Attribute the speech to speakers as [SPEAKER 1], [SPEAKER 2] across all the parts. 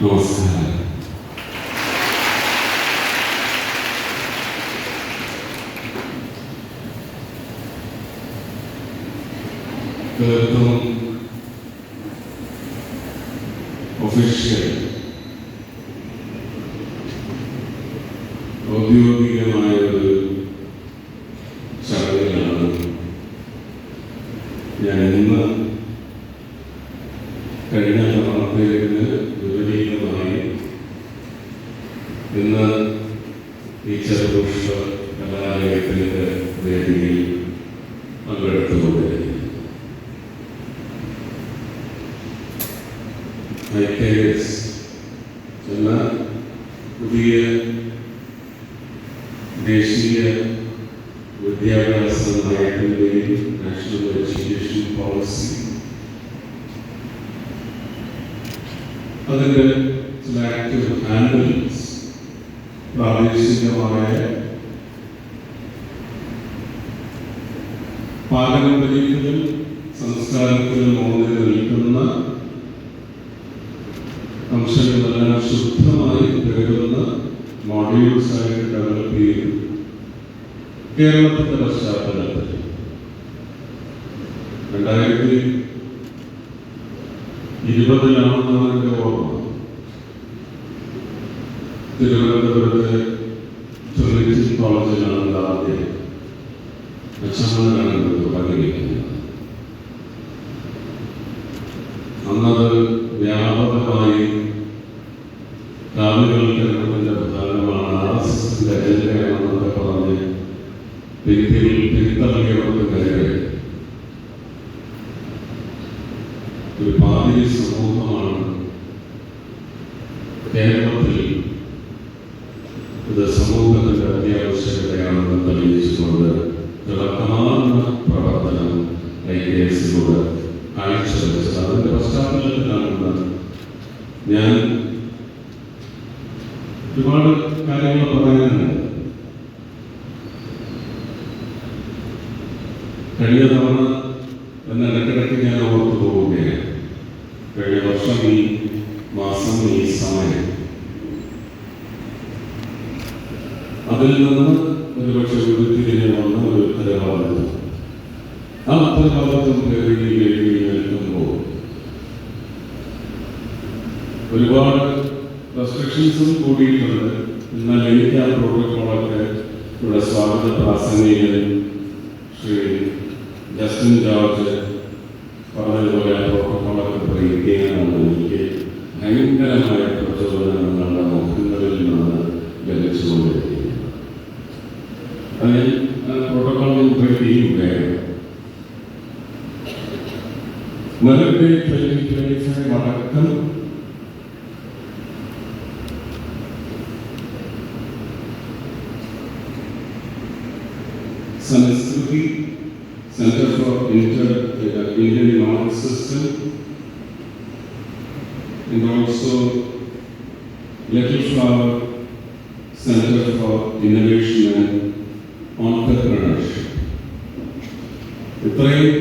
[SPEAKER 1] നമസ്കാരം. തീർത്തും ഒഫീഷ്യൽ ഔദ്യോഗികമായ ഒരു ചടങ്ങിലാണ് ഞാൻ ഇന്ന് കഴിഞ്ഞ തവണത്തേതിന് വിപരീതമായി ഇന്ന് ഈ ചെറുപുഷ്പ കലാലയത്തിൻ്റെ വേദിയിൽ പങ്കെടുത്തുകൊണ്ടിരിക്കുന്നു. IKS എന്ന പുതിയ ദേശീയ വിദ്യാഭ്യാസ നയത്തിൻ്റെയും നാഷണൽ എഡ്യൂക്കേഷൻ പോളിസി അതിൻ്റെ ചില ആക്റ്റീവ് ഹാൻഡിൽസ് പ്രാദേശികമായ പാരമ്പര്യത്തിലും സംസ്കാരത്തിലും ഊന്നി നിൽക്കുന്ന അംശങ്ങളെല്ലാം ശുദ്ധമായി തേടുന്ന മോഡ്യൂൾസായിട്ട് ഡെവലപ്പ് ചെയ്തു. കേരളത്തിൻ്റെ പശ്ചാത്തലത്തിൽ 2020 എൻ്റെ ഓർമ്മ തിരുവനന്തപുരത്തെ ട്രിനിറ്റി കോളേജിലാണ് ആദ്യം അച്ഛനാണ് തുടങ്ങിയിരിക്കുന്നത്. അന്നത് വ്യാപകമായി കാവ്യവൽക്കരണത്തിൻ്റെ ഭാഗമാണ്, RSSന്റെ അജണ്ടയാണെന്നൊക്കെ പറഞ്ഞ് പിന്തള്ളിയോട് കയറി ഒരു പാതിരി സമൂഹമാണ് കേരളത്തിൽ ഇത് സമൂഹത്തിൻ്റെ അത്യാവശ്യകതയാണെന്ന് തെളിയിച്ചുകൊണ്ട് തിളക്കമാർന്ന പ്രവർത്തനം IKSലൂടെ കാഴ്ചവെച്ചത്. അതിൻ്റെ പശ്ചാത്തലത്തിലാണ് ഞാൻ ഒരുപാട് കാര്യങ്ങൾ പറയാനുണ്ട്. കഴിഞ്ഞ തവണ എന്ന ഇടയ്ക്കിടയ്ക്ക് ഞാൻ ഓർത്തു പോവുകയാണ്. കഴിഞ്ഞ വർഷം ഈ മാസം ഈ സമയം അതിൽ നിന്ന് ഒരുപക്ഷെ ഉരുത്തിരിഞ്ഞ് വന്ന ഒരു ഉത്തരവാദിത്വം. ആ ഉത്തരവാദിത്വം കയറി നിൽക്കുമ്പോൾ ഒരുപാട് റെസ്ട്രിക്ഷൻസും കൂടിയിട്ടുണ്ട്. എന്നാൽ എനിക്ക് ആ പ്രോട്ടോക്കോളൊക്കെ ഇവിടെ സ്വാഗത പ്രാസംഗികൻ ശ്രീ ജസ്റ്റിൻ ജോർജ് പറഞ്ഞതുപോലെ ആ പ്രോട്ടോക്കോളൊക്കെ പ്രയോഗിക്കാനാണ് എനിക്ക് ഭയങ്കരമായ പ്രചോദനം നിങ്ങളുടെ മുഖങ്ങളിൽ നിന്ന് ലഭിച്ചുകൊണ്ടിരിക്കുന്നത്. അതിൽ പ്രോട്ടോക്കോൾ ബ്രേക്ക് ചെയ്യുകയാണ്. മെറിറ്റ് 2025 അടക്കം Sanskriti, Center for Indian Knowledge System, and also Little Flower Center for Innovation and Entrepreneurship. ഇത്രയും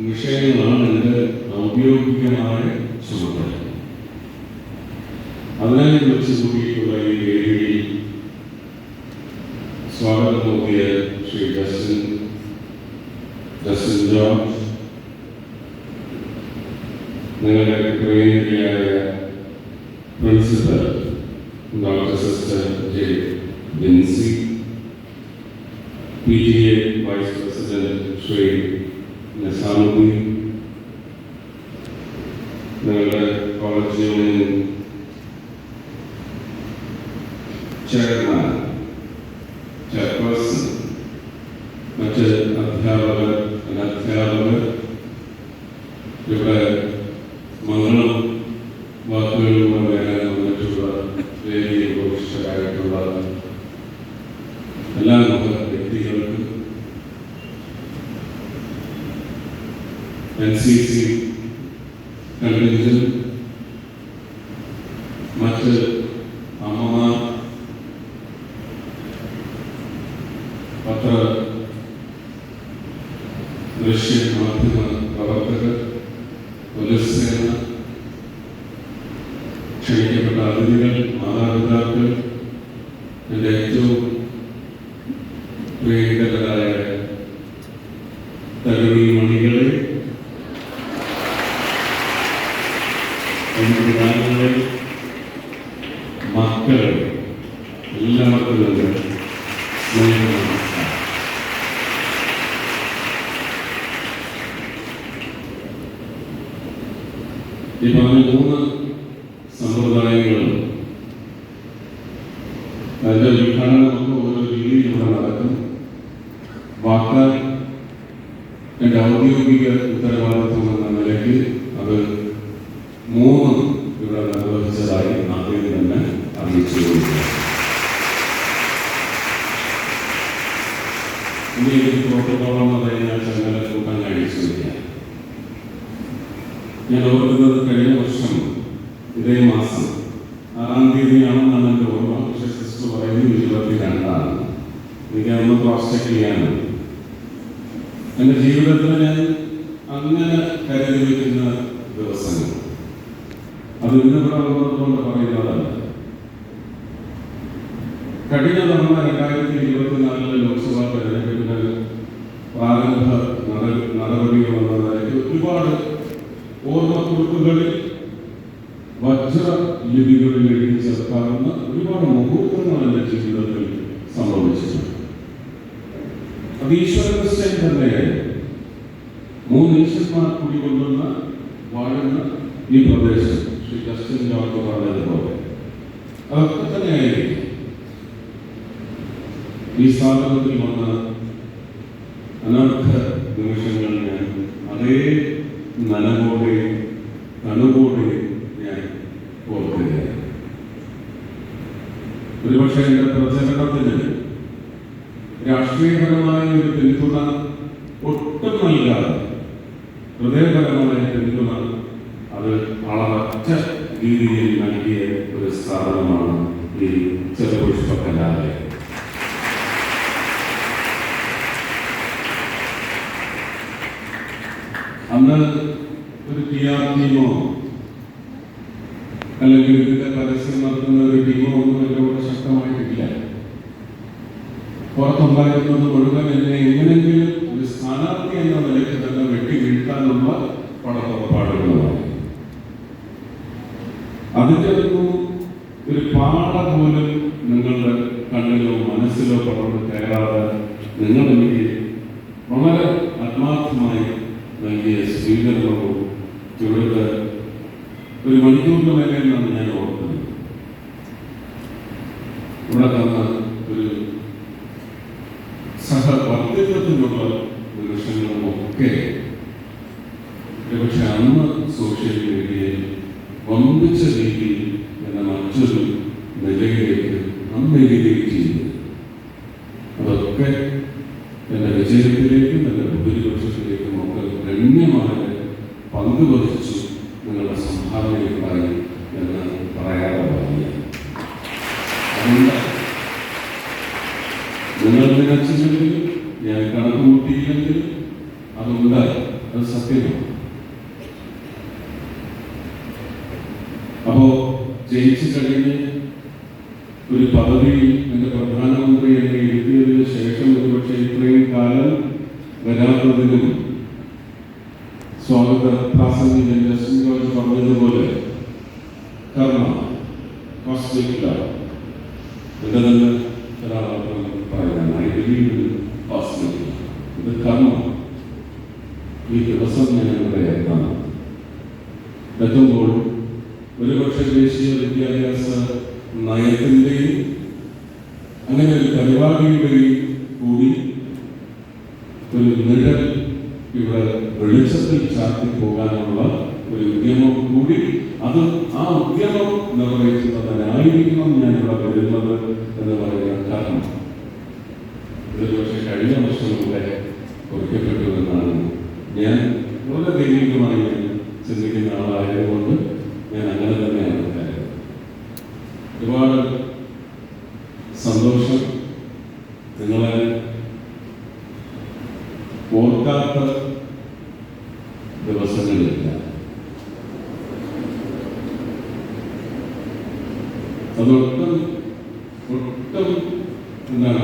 [SPEAKER 1] വിഷയങ്ങളാണ് എൻ്റെ ഔദ്യോഗികമായ ചുമതല. അതിനെ വിളിച്ചു കൂട്ടിയിട്ടുള്ള ഈ വേദിയിൽ സ്വാഗതം നോക്കിയ ശ്രീ ജസ്റ്റിൻ ജോർജ്, നിങ്ങളുടെ പ്രിയങ്കരിയായ principal doctor sister J Binsi, PTA vice president Shri Nizamuddin, നിങ്ങളുടെ കോളേജ് യൂണിയൻ ചെയർമാൻ, ചെയർപേഴ്സൺ, മറ്റ് അധ്യാപകർ, ഇവിടെ മംഗളം വാക്കുകളിലൂടെ വരാൻ വന്നിട്ടുള്ള വേദിയിൽ ഉപവിഷ്ടരായിട്ടുള്ള എല്ലാ വ്യക്തികൾക്കും, NCC കണ്ടിന്റന്റ്, മറ്റ് അമ്മമാർ, പത്ര ദൃശ്യ മാധ്യമ പ്രവർത്തകർ, പോലീസ് സേന, ക്ഷണിക്കപ്പെട്ട അതിഥികൾ, മാതാപിതാക്കൾ, എൻ്റെ ഏറ്റവും പ്രിയങ്കരായ തരുണി മണികളെ, ഗാനങ്ങളെ, മക്കളെ, എല്ലാവർക്കും ഈ പറഞ്ഞ 3 സമ്പ്രദായങ്ങളും അതിൻ്റെ ഉദ്ഘാടനമൊക്കെ ഓരോ രീതിയിൽ ഇവിടെ നടക്കും. വാക്കാൽ എൻ്റെ ഔദ്യോഗിക ഉത്തരവാദിത്വം എന്ന നിലയ്ക്ക് അത് 3 ഇവിടെ നിർവഹിച്ചതായി ആദ്യം തന്നെ അറിയിച്ചു കൊടുക്കുക. ഇനി എനിക്ക് പ്രോട്ടോകോൾ എന്ന് കഴിഞ്ഞാൽ ചങ്ങല കൂട്ടാൻ കഴിച്ചില്ല. ഞാൻ ഓർക്കുന്നത് കഴിഞ്ഞ വർഷം ഇതേ മാസം 6-ാം തീയതിയാണെന്നാണ് എൻ്റെ ഓർമ്മ. പക്ഷേ സിസ്റ്റർ പറയുന്നത് 22-ആണ്. എനിക്ക് അന്ന് ക്രോസ് ചെക്ക് ചെയ്യാനാണ്. എൻ്റെ ജീവിതത്തിൽ ഞാൻ അങ്ങനെ കരുതി വയ്ക്കുന്ന ദിവസങ്ങൾ അത് ഇന്നിവിടെ ഉള്ളതുകൊണ്ട് പറയുന്നതല്ല. കഴിഞ്ഞ തവണ 2024 ലോക്സഭാ തെരഞ്ഞെടുപ്പിന് പ്രാരംഭ നടപടികൾ വന്നതായിട്ട് ഒരുപാട് ഓർമ്മക്കുറിപ്പുകളിൽ വജ്ര ലിപികളിൽ എഴുതി ചേർക്കാവുന്ന ഒരുപാട് മുഹൂർത്തങ്ങൾ എൻ്റെ ജീവിതത്തിൽ സംഭവിച്ചിട്ടുണ്ട്. അത് ഈശ്വര നിശ്ചയം തന്നെയായിരുന്നു. 3 ഈശ്വരന്മാർ കുടികൊള്ളുന്ന വാഴുന്ന ഈ പ്രദേശം ശ്രീ ജസ്റ്റിൻ ജോർജ് പറഞ്ഞതുപോലെ അതൊക്കെ തന്നെയായിരിക്കും. ഈ സ്ഥാപനത്തിൽ വന്ന അനർഘ നിമിഷങ്ങൾ ഞാൻ അതേ നനവോടെ കണുവോടെ ഞാൻ ഓർക്കുകയാണ്. ഒരുപക്ഷെ എൻ്റെ പ്രചരണത്തിന് രാഷ്ട്രീയപരമായ ഒരു പിന്തുണ ഒട്ടും നൽകാതെ ഹൃദയപരമായ പിന്തുണ അത് അളവറ്റ രീതിയിൽ നൽകിയ ഒരു സ്ഥാപനമാണ് ഈ ചെറുപുഷ്പ കലാലയം. അന്ന് ഒരു PR ടീമോ അല്ലെങ്കിൽ ഇതിന്റെ പരസ്യം നടത്തുന്ന ഒരു ടീമോ ഒന്നും എൻ്റെ കൂടെ ശക്തമായിട്ടില്ല. പുറത്തുണ്ടായിരുന്നത് മുഴുവൻ എന്നെ എങ്ങനെയെങ്കിലും ഒരു സ്ഥാനാർത്ഥി എന്ന നിലയ്ക്ക് തന്നെ വെട്ടി വീഴ്ത്താനുള്ള പടപ്പുറപ്പാടുകളുമാണ്. അതിൻ്റെ ഒരു പാട പോലും നിങ്ങളുടെ കണ്ണിലോ മനസ്സിലോ പടർന്ന് കയറാതെ നിങ്ങൾ എനിക്ക് വളരെ ആത്മാർത്ഥമായി നൽകിയ സ്വീകരണവും ഇവിടുത്തെ ഒരു മണിക്കൂറിന് മേലെ എന്നാണ് ഞാൻ ഓർക്കുന്നത്. ഇവിടെ തന്ന ഒരു സഹവർത്തിത്വത്തിനുള്ള നിമിഷങ്ങളും ഒക്കെ പക്ഷെ അന്ന് സോഷ്യൽ മീഡിയയിൽ വമ്പിച്ച രീതിയിൽ എന്ന മറ്റൊരു നിലയിലേക്ക് അന്ന് എലിഗേറ്റ് ചെയ്തു. അതൊക്കെ എൻ്റെ വിജയത്തിലേക്കും എൻ്റെ ഭൂരിപക്ഷത്തിലേക്കും ഒക്കെ ഗണ്യമായ പങ്ക് വഹിച്ചു നിങ്ങളുടെ സംഭാവനയുണ്ടായി എന്ന് പറയാതെ പറഞ്ഞു. അതുകൊണ്ട് നിങ്ങൾ നിരച്ചില്ലെങ്കിൽ ഞാൻ കണക്ക് കൂട്ടിയില്ലെങ്കിൽ അതുണ്ടായി, അത് സത്യമാണ്. അപ്പോ ജയിച്ചു കഴിഞ്ഞ് ഒരു പദവിയിൽ എൻ്റെ പ്രധാനമന്ത്രി എന്നെ ഇരുത്തിയതിനു ശേഷം ഒരുപക്ഷെ ഇത്രയും കാലം വരാത്തതിനും സ്വാഗത പ്രാസംഗികൻ ജസ്റ്റിൻ ജോർജ് പറഞ്ഞതുപോലെ കർമ്മ കോസ്മിക് ലോ എൻ്റെ തന്നെ ഒരാളർത്ഥം പറയാനാണ്. I believe in cosmic law. ഇത് കർമ്മം. ഈ ദിവസം ഞാൻ ഇവിടെ എത്തുമ്പോൾ ഒരുപക്ഷെ ദേശീയ വിദ്യാഭ്യാസ നയത്തിൻ്റെയും അങ്ങനെ ഒരു പരിപാടിയുടെയും കൂടി ഒരു നിഴൽ ഇവിടെ വെളിച്ചത്തിൽ ചാർത്തി പോകാനുള്ള ഒരു ഉദ്യമം കൂടി, അത് ആ ഉദ്യമം നിർവഹിക്കുന്നതിനായിരിക്കണം ഞാൻ ഇവിടെ വരുന്നത് എന്ന് പറയുന്ന കാരണം ഒരുപക്ഷെ കഴിഞ്ഞ വർഷം ഇവിടെ കുറിക്കപ്പെട്ടു എന്നാണ് ഞാൻ വളരെ ദൈവികമായി ചിന്തിക്കുന്ന ആളായതുകൊണ്ട് ഞാൻ അങ്ങനെ തന്നെയാണ് കാര്യം. ഒരുപാട് സന്തോഷം. നിങ്ങളെ ഓർക്കാത്ത ദിവസങ്ങളില്ല.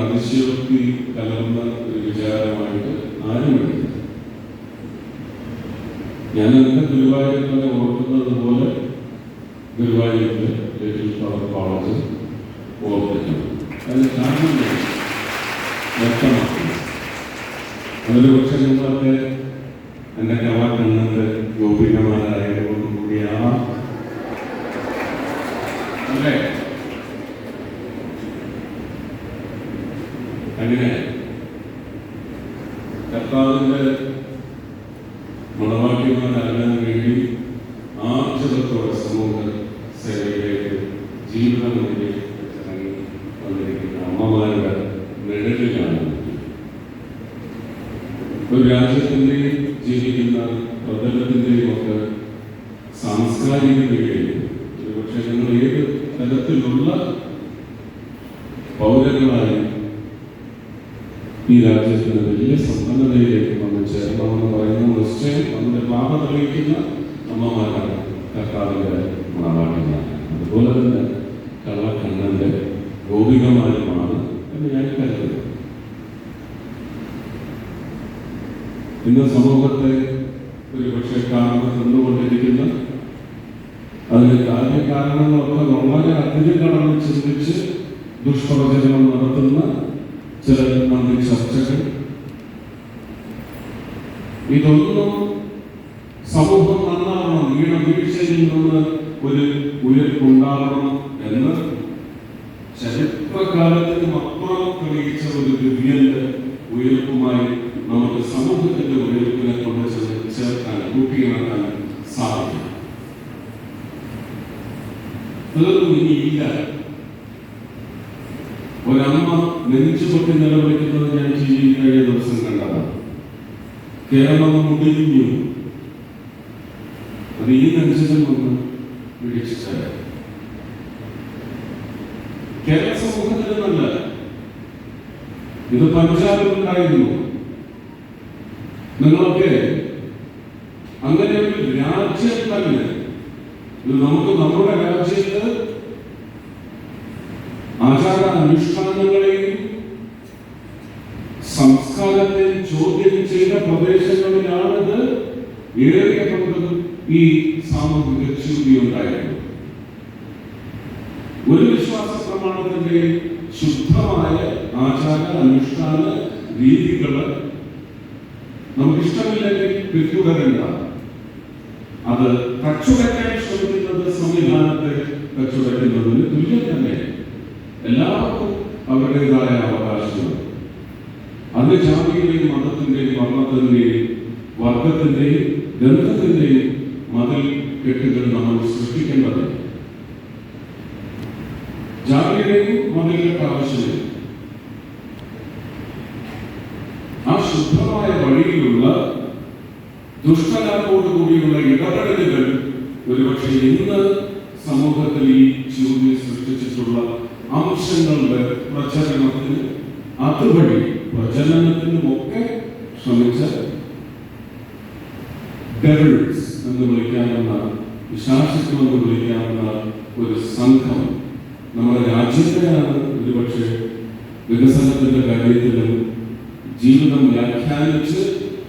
[SPEAKER 1] അതിശയോക്തി കലർന്ന ഒരു വിചാരമായിട്ട് ആരും എടുക്കില്ല. ഞാൻ എൻ്റെ ഗുരുവായൂരിനെ ഓർക്കുന്നത് പോലെ ഗുരുവായൂരിലെ ലിറ്റിൽ ഫ്ലവർ കോളേജ് ഓർമ്മിക്കണം. അതിന് കാരണം വ്യക്തമാക്കുന്നു. അതൊരു പക്ഷേ നിങ്ങളൊക്കെ എൻ്റെ കലാകണ്ണൻ്റെ ഗോപികമാരായതുകൊണ്ട് കൂടിയാണ് അല്ലേ? അങ്ങനെ കർത്താവിൻ്റെ മണവാട്ടിമാരാകാൻ വേണ്ടി ആർജവത്തോടെ സമൂഹ സേവയിലേക്ക് ജീവിതം ഇറങ്ങി വന്നിരിക്കുന്ന അമ്മമാരുടെ നിഴലിലാണ്. ഒരു രാജ്യത്തിൻ്റെയും ജീവിക്കുന്ന പ്രതലത്തിൻ്റെയും ഒക്കെ സാംസ്കാരികതയെയും ഒരുപക്ഷെ നിങ്ങൾ ഏത് തരത്തിലുള്ള പൗരങ്ങളായും ഈ രാജ്യത്തിന് വലിയ സമ്പന്നതയിലേക്ക് വന്ന് ചേരണമെന്ന് പറയുന്ന നിശ്ചയം അതിൻ്റെ പാപ തെളിയിക്കുന്ന അമ്മമാരാണ് കർത്താവിൻ്റെ മണവാട്ടിമാർ. അതുപോലെ തന്നെ കള്ളക്കണ്ണൻ്റെ ഗോപികമാരുമാണ് എന്ന് ഞാൻ കരുതുന്നു. ഇന്ന് സമൂഹത്തെ ഒരുപക്ഷെ കാണുന്ന നിന്നുകൊണ്ടിരിക്കുന്ന അതിന് കാര്യകാരണങ്ങളൊക്കെ വളരെ അതിര് കടന്ന് ചിന്തിച്ച് ദുഷ്പ്രചരണം നടത്തുന്ന ചില നന്ദി ചർച്ചകൾ, ഇതൊന്നും സമൂഹം നന്നാവണം, വീഴ്ചയിൽ നിന്ന് ഒരു ഉയർപ്പുണ്ടാവണം എന്ന് ചരിത്രകാലത്തിനും അപ്പുറം തെളിയിച്ച ഒരു ദിവ്യന്റെ ഉയർപ്പുമായി നമുക്ക് സമൂഹത്തിന്റെ ഉയർപ്പിനെ കൊണ്ട് ചേർക്കാൻ കൂട്ടിയിണക്കാൻ സാധിക്കും. തീർന്നു ഇനിയില്ല. ഒരമ്മ നെഞ്ചുപൊട്ടി നിലവിളിക്കുന്നത് ഞാൻ ടി വി കഴിഞ്ഞ ദിവസം കണ്ടതാണ്. കേരളം മുടിഞ്ഞു. അത് ഈ നെഞ്ചിലും ഒന്ന് പിടിച്ചിട്ട് കേരള സമൂഹത്തിൽ നല്ല ഇത് പഞ്ചാബിലുണ്ടായിരുന്നു. നിങ്ങളൊക്കെ അങ്ങനെ ഒരു രാജ്യം തന്നെ ഇത് നമുക്ക് നമ്മുടെ രാജ്യത്ത് ആചാര അനുഷ്ഠാനങ്ങളെയും സംസ്കാരത്തെയും ചോദ്യം ചെയ്ത പ്രദേശങ്ങളിലാണിത് ഏറിയ പങ്കും ഈ സാമൂഹിക ച്യുതി ഉണ്ടായിരുന്നു. ഒരു വിശ്വാസ പ്രമാണത്തിന്റെ ശുദ്ധമായ ആചാര അനുഷ്ഠാന രീതികള് നമുക്കിഷ്ടമില്ലെങ്കിൽ പിന്തുടരേണ്ട. അത് കച്ചുടക്കാൻ ശ്രമിക്കുന്നത് സംവിധാനത്തെ കച്ചുടക്കുന്നതിന് തുല്യം തന്നെ. എല്ലാവർക്കും അവരുടേതായ അവകാശങ്ങൾ. അത് ജാതിയുടെയും മതത്തിന്റെയും വർണ്ണത്തിന്റെയും വർഗത്തിന്റെയും ഗന്ധത്തിന്റെയും മതിൽ കെട്ടുകൾ നമ്മൾ സൃഷ്ടിക്കേണ്ടത്. ജാതിയുടെയും മതിലിന്റെ ആവശ്യമില്ല. ആ ശുദ്ധമായ വഴിയിലുള്ള ദുഷ്ടലാഭോടുകൂടിയുള്ള ഇടപെടലുകൾ ഒരുപക്ഷെ ഇന്ന് സമൂഹത്തിൽ ഈ ച്യുതി സൃഷ്ടിച്ചിട്ടുള്ള അംശങ്ങളുടെ പ്രചരണത്തിന് അതുവഴി പ്രചരണത്തിനുമൊക്കെ ശ്രമിച്ച ഡെവിൾസ് എന്ന് വിളിക്കാവുന്ന വിശാസിക്കുമെന്ന് വിളിക്കാവുന്ന ഒരു സംഘം നമ്മുടെ രാജ്യത്തെയാണ് ഒരുപക്ഷെ വികസനത്തിന്റെ കാര്യത്തിലും ജീവിതം വ്യാഖ്യാനിച്ച്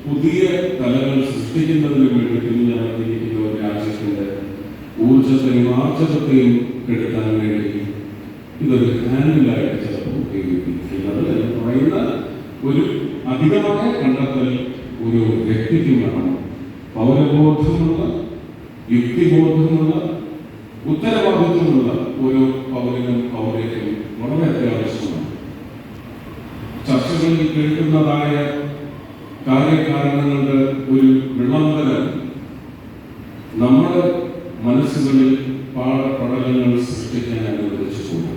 [SPEAKER 1] പുതിയ തലങ്ങൾ സൃഷ്ടിക്കുന്നതിന് വേണ്ടി പിന്നിലിറങ്ങിയിരിക്കുന്ന ഒരു രാജ്യത്തിന്റെ ഊർജത്തെയും ആർജവത്തെയും കെടുത്താൻ വേണ്ടി ഇതൊരു ഹാൻഡിലായിട്ട് ചിലപ്പോൾ ഉപയോഗിക്കുന്നത് എന്ന് പറയുന്ന ഒരു അധികമായ കണ്ടെത്തൽ ഒരു വ്യക്തിക്ക് വേണം. പൗരബോധമുള്ള, യുക്തിബോധമുള്ള, ഉത്തരവാദിത്വമുള്ള ഒരു പൗരനും പൗരയ്ക്കും വളരെ അത്യാവശ്യമാണ്. ചർച്ചകളിൽ കേൾക്കുന്നതായ കാര്യകാരണങ്ങളുടെ ഒരു വിളംബരം നമ്മുടെ മനസ്സുകളിൽ പാഠപഠനങ്ങൾ സൃഷ്ടിക്കാൻ അനുവദിച്ചിട്ടുണ്ട്.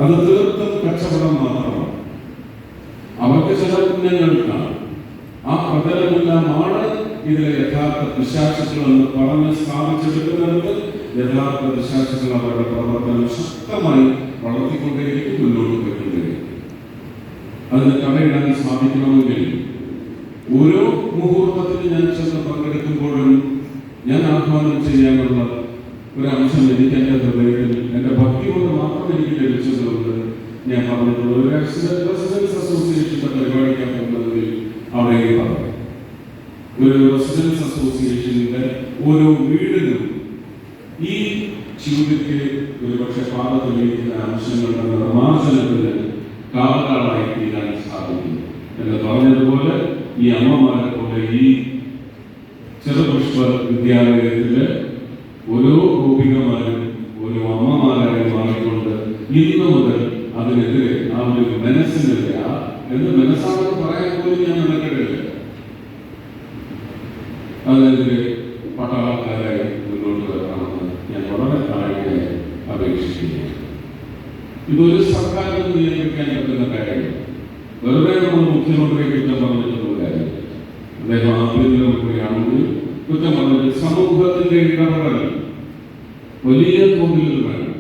[SPEAKER 1] അത് തീർത്തും കച്ചവടം മാത്രമാണ്. അവർക്ക് ചില പുണ്യങ്ങൾക്കാണ്. ആ പ്രതലമെല്ലാമാണ് ഇതിലെ യഥാർത്ഥ വിശ്വാസികളെന്ന് പറഞ്ഞ് സ്ഥാപിച്ചെടുക്കുന്നത്. യഥാർത്ഥ വിശ്വാസികൾ അവരുടെ പ്രവർത്തനം ശക്തമായി വളർത്തിക്കൊണ്ടേയിരിക്കും, മുന്നോട്ട് പോയിക്കൊണ്ടേയിരിക്കും. അതിന് തടയിടാൻ സാധിക്കണമെങ്കിൽ ഓരോ മുഹൂർത്തത്തിൽ ഞാൻ ചെന്ന് പങ്കെടുക്കുമ്പോഴും ഞാൻ ആഹ്വാനം ചെയ്യാനുള്ള ഒരു അംശം എനിക്ക് എൻ്റെ ഹൃദയത്തിൽ എൻ്റെ ഭക്തി കൊണ്ട് മാത്രം എനിക്ക് ലഭിച്ചതുകൊണ്ട് ഞാൻ പറഞ്ഞിട്ടുള്ള ഒരു റെസിഡൻസ് അസോസിയേഷന്റെ പരിപാടിക്കാൻ പോകുന്നതിൽ അവിടെ പറയാം. ഒരു റെസിഡൻസ് അസോസിയേഷന്റെ ഓരോ വീടിനും ഈ ചൂടിക്ക് ഒരുപക്ഷെ പാത തെളിയിക്കുന്ന അംശങ്ങളുടെ നിർമ്മാർജ്ജനത്തിന് കാവലാളായി തീരാൻ സാധിക്കും എന്ന് പറഞ്ഞതുപോലെ ഈ അമ്മമാരെ പോലെ ഈ ചെറുപുഷ്പ വിദ്യാലയത്തിലെ ഓരോ ഗോപികമാരും ഓരോ അമ്മമാരായി മാറിക്കൊണ്ട് ഇന്ന് മുതൽ അതിനെതിരെ ആ ഒരു മനസ്സിനെതിരെ എന്ത് മനസ്സാണെന്ന് പറയാൻ പോലും ഞാൻ നടക്കട്ടില്ല, അതിനെതിരെ പട്ടാളക്കാരായി മുന്നോട്ട് വരണമെന്ന് ഞാൻ വളരെ താഴ്മയായി അപേക്ഷിക്കുകയാണ്. ഇതൊരു സർക്കാരിന് നിയന്ത്രിക്കാൻ പറ്റുന്ന കാര്യമില്ല. വെറുതെ നമ്മൾ മുഖ്യമന്ത്രിയെ കുറ്റം പറഞ്ഞിട്ടുള്ള കാര്യമില്ല. അദ്ദേഹം ആഭ്യന്തരമന്ത്രിയാണെങ്കിൽ കുറ്റം പറഞ്ഞിട്ട് സമൂഹത്തിന്റെ ഇടപെടൽ വലിയ തോതിൽ വേണം.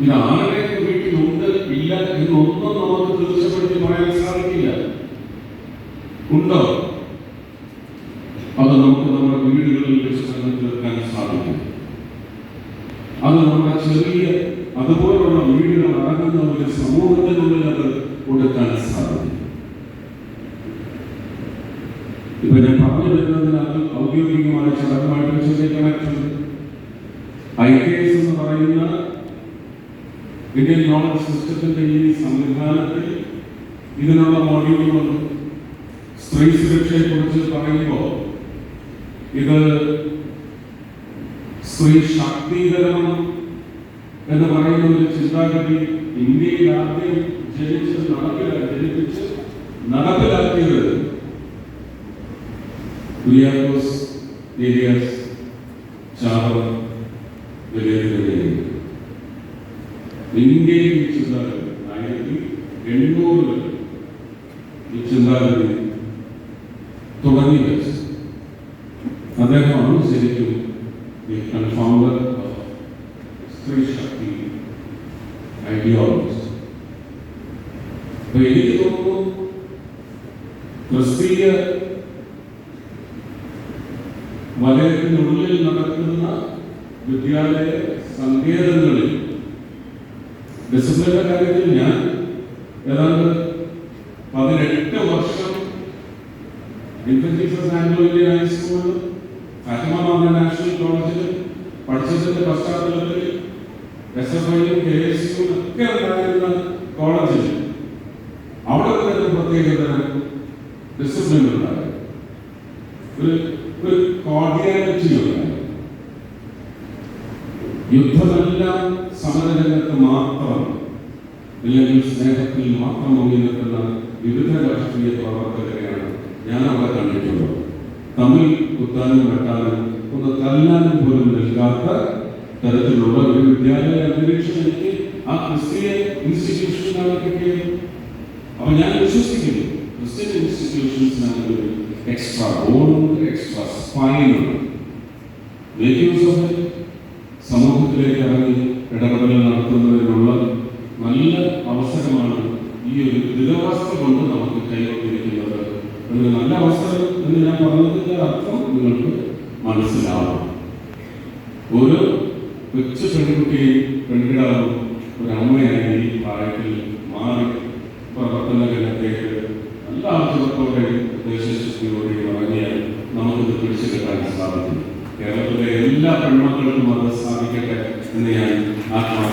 [SPEAKER 1] ഇത് ആരുടെയൊക്കെ വീട്ടിലുണ്ട് ഇല്ല എന്നൊന്നും നമുക്ക് തീർച്ചപ്പെടുത്തി പറയാൻ സാധിക്കില്ല. ഉണ്ടോ? അത് നമുക്ക് നമ്മുടെ വീടുകളിൽ വെച്ച് തീർക്കാൻ സാധിക്കും. അത് നമ്മുടെ ചെറിയ അതുപോലുള്ള വീടുകൾ അടങ്ങുന്ന ഒരു സമൂഹത്തിനുള്ളിൽ അത് കൊടുക്കാൻ സാധിക്കും. ഇപ്പൊ ഞാൻ പറഞ്ഞു വരുന്നതിനകത്ത് ഔദ്യോഗികമായ ചടങ്ങുമായിട്ട് ചെറിയ കണക്റ്റുണ്ട്. IKS എന്ന് പറയുന്ന ഇന്ത്യൻ നോളജ് സിസ്റ്റത്തിന്റെ ഈ സംവിധാനത്തിൽ ഇതിനുള്ള മോഡ്യൂളുകളുണ്ട്. സ്ത്രീ സുരക്ഷയെ കുറിച്ച് പറയുമ്പോൾ ഇത് സ്ത്രീ ശാക്തീകരണം എന്ന് പറയുന്ന ഒരു ചിന്താഗതി ഇന്ത്യയിൽ ആദ്യം ജനിപ്പിച്ച് നടപ്പിലാക്കിയത് കുര്യാക്കോസ് ഏലിയാസ് ചാവർ വിലയിരുത്തുകയാണ്. ഇന്ത്യയിൽ ഈ ചിന്താഗതി 1800 ഈ ചിന്താഗതി തുടങ്ങി വെച്ച് അദ്ദേഹമാണ് ശരിക്കും ഈ കൺഫൗണ്ടർ ഓഫ് സ്ത്രീ ശക്തി ഐഡിയോളജി. അപ്പൊ എനിക്ക് തോന്നുന്നു ക്രിസ്തീയ വലയത്തിനുള്ളിൽ നടക്കുന്ന വിദ്യാലയ സങ്കേതങ്ങളിൽ ഡിസിപ്ലിന്റെ കാര്യത്തിൽ ഞാൻ ഏതാണ്ട് 18 വർഷം ഇൻഫന്റ് ജീസസ് ആംഗ്ലോ ഇന്ത്യൻ ഹൈസ്കൂളിൽ ഫാത്തിമ നാഷണൽ കോളേജിൽ പഠിച്ചതിന്റെ പശ്ചാത്തലത്തിൽ SFIയും KSUവും ഒക്കെ ഉണ്ടായിരുന്ന കോളേജിൽ അവിടെ തന്നെ പ്രത്യേകത ഡിസിപ്ലിൻ ഉണ്ടായിരുന്നു, ഒരു കോർഡിയാലിറ്റി ഉണ്ടായിരുന്നു. യുദ്ധമെല്ലാം സമരരംഗത്ത് മാത്രം അല്ലെങ്കിൽ സ്നേഹത്തിൽ മാത്രം മുങ്ങി നിൽക്കുന്ന വിവിധ രാഷ്ട്രീയ പ്രവർത്തകരെയാണ് ഞാൻ അവിടെ കണ്ടിട്ടുള്ളത്. തമ്മിൽ കുത്താനും വെട്ടാനും ഒന്ന് തല്ലാനും പോലും നൽകാത്ത തരത്തിലുള്ള ഒരു വിദ്യാലയ അന്തരീക്ഷം എനിക്ക് ആ ക്രിസ്തീയ ഇൻസ്റ്റിറ്റ്യൂഷനാണ് കിട്ടിയത്. അപ്പൊ ഞാൻ വിശ്വസിക്കുന്നു ക്രിസ്ത്യൻ ഇൻസ്റ്റിറ്റ്യൂഷൻസിനാണ് എക്സ്ട്രാ ബോണ്ട്, എക്സ്ട്രാ സ്പൈനുണ്ട്. സമൂഹത്തിലേക്ക് ഇറങ്ങി ഇടപെടൽ നടത്തുന്നതിനുള്ള നല്ല അവസരമാണ് ഈ ഒരു ദുരവസ്ഥ കൊണ്ട് നമുക്ക് കൈവന്നിരിക്കുന്നത്. ഒരു നല്ല അവസരം എന്ന് ഞാൻ പറഞ്ഞതിന്റെ അർത്ഥം നിങ്ങൾക്ക് മനസ്സിലാവും. ഓരോ കൊച്ചു പെൺകുട്ടിയും പെൺകിടാവും ഒരു അമ്മയായി ഈ പ്രായത്തിൽ മാറി പ്രവർത്തന രംഗത്തേക്ക് നല്ല ആർജവത്തോടെ ദേശശക്തിയോടെയും ഇറങ്ങിയാൽ നമുക്കിത് പിടിച്ചു കെട്ടാൻ സാധിക്കും. കേരളത്തിലെ എല്ലാ പെൺമക്കൾക്കും അത് സാധിക്കട്ടെ എന്ന് ഞാൻ ആത്മാ